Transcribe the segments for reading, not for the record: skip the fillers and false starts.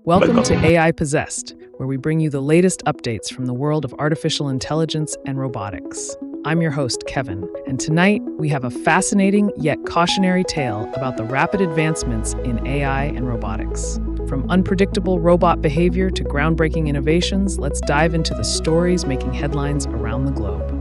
Welcome to AI Possessed, where we bring you the latest updates from the world of artificial intelligence and robotics. I'm your host, Kevin, and tonight we have a fascinating yet cautionary tale about the rapid advancements in AI and robotics. From unpredictable robot behavior to groundbreaking innovations, let's dive into the stories making headlines around the globe.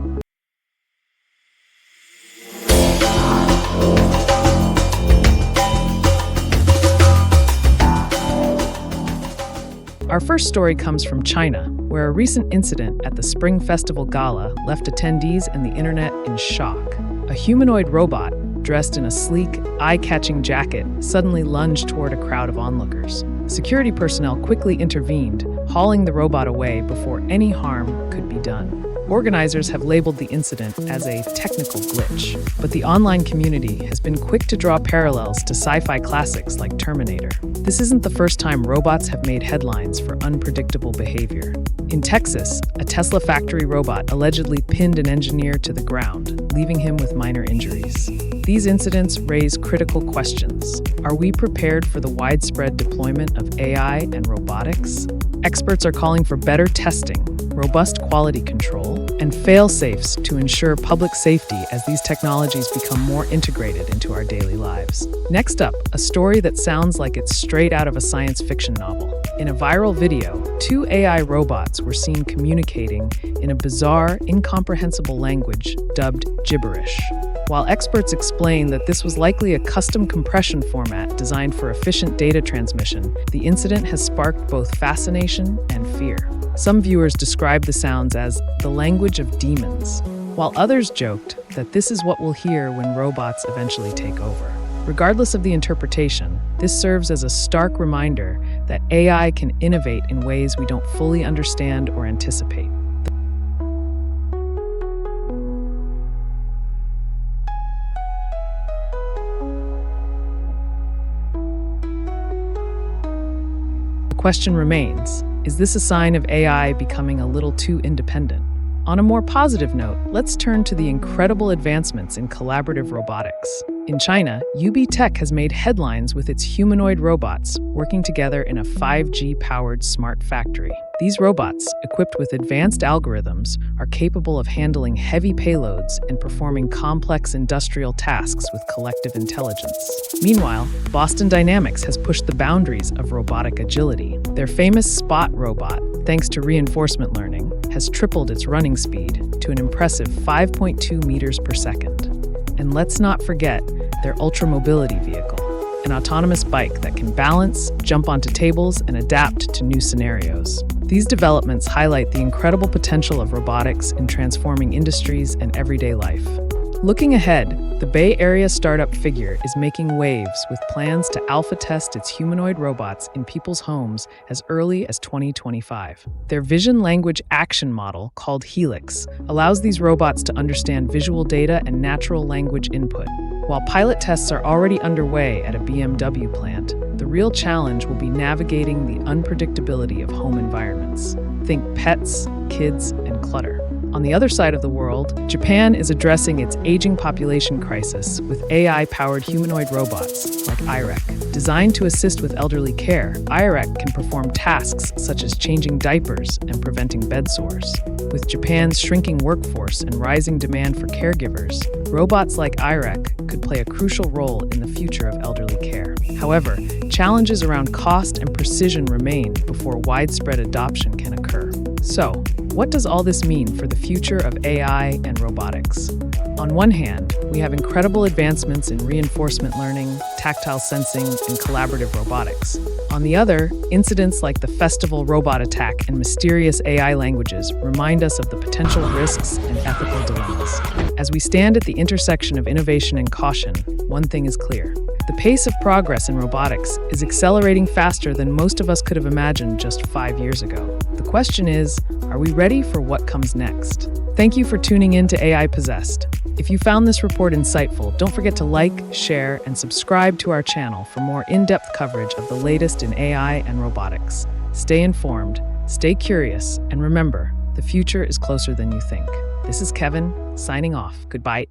Our first story comes from China, where a recent incident at the Spring Festival Gala left attendees and the internet in shock. A humanoid robot, dressed in a sleek, eye-catching jacket, suddenly lunged toward a crowd of onlookers. Security personnel quickly intervened, hauling the robot away before any harm could be done. Organizers have labeled the incident as a technical glitch, but the online community has been quick to draw parallels to sci-fi classics like Terminator. This isn't the first time robots have made headlines for unpredictable behavior. In Texas, a Tesla factory robot allegedly pinned an engineer to the ground, leaving him with minor injuries. These incidents raise critical questions. Are we prepared for the widespread deployment of AI and robotics? Experts are calling for better testing, robust quality control, and fail-safes to ensure public safety as these technologies become more integrated into our daily lives. Next up, a story that sounds like it's straight out of a science fiction novel. In a viral video, two AI robots were seen communicating in a bizarre, incomprehensible language dubbed gibberish. While experts explain that this was likely a custom compression format designed for efficient data transmission, the incident has sparked both fascination and fear. Some viewers describe the sounds as the language of demons, while others joked that this is what we'll hear when robots eventually take over. Regardless of the interpretation, this serves as a stark reminder that AI can innovate in ways we don't fully understand or anticipate. The question remains, is this a sign of AI becoming a little too independent? On a more positive note, let's turn to the incredible advancements in collaborative robotics. In China, UB Tech has made headlines with its humanoid robots working together in a 5G-powered smart factory. These robots, equipped with advanced algorithms, are capable of handling heavy payloads and performing complex industrial tasks with collective intelligence. Meanwhile, Boston Dynamics has pushed the boundaries of robotic agility. Their famous Spot robot, thanks to reinforcement learning, has tripled its running speed to an impressive 5.2 meters per second. And let's not forget their ultra-mobility vehicle, an autonomous bike that can balance, jump onto tables, and adapt to new scenarios. These developments highlight the incredible potential of robotics in transforming industries and everyday life. Looking ahead, the Bay Area startup Figure is making waves with plans to alpha test its humanoid robots in people's homes as early as 2025. Their vision language action model, called Helix, allows these robots to understand visual data and natural language input. While pilot tests are already underway at a BMW plant, the real challenge will be navigating the unpredictability of home environments. Think pets, kids, and clutter. On the other side of the world, Japan is addressing its aging population crisis with AI-powered humanoid robots like IREC. Designed to assist with elderly care, IREC can perform tasks such as changing diapers and preventing bed sores. With Japan's shrinking workforce and rising demand for caregivers, robots like IREC could play a crucial role in the future of elderly care. However, challenges around cost and precision remain before widespread adoption can occur. So, what does all this mean for the future of AI and robotics? On one hand, we have incredible advancements in reinforcement learning, tactile sensing, and collaborative robotics. On the other, incidents like the Festival robot attack and mysterious AI languages remind us of the potential risks and ethical dilemmas. As we stand at the intersection of innovation and caution, one thing is clear. The pace of progress in robotics is accelerating faster than most of us could have imagined just 5 years ago. The question is, are we ready for what comes next? Thank you for tuning in to AI Possessed. If you found this report insightful, don't forget to like, share, and subscribe to our channel for more in-depth coverage of the latest in AI and robotics. Stay informed, stay curious, and remember, the future is closer than you think. This is Kevin, signing off. Goodbye.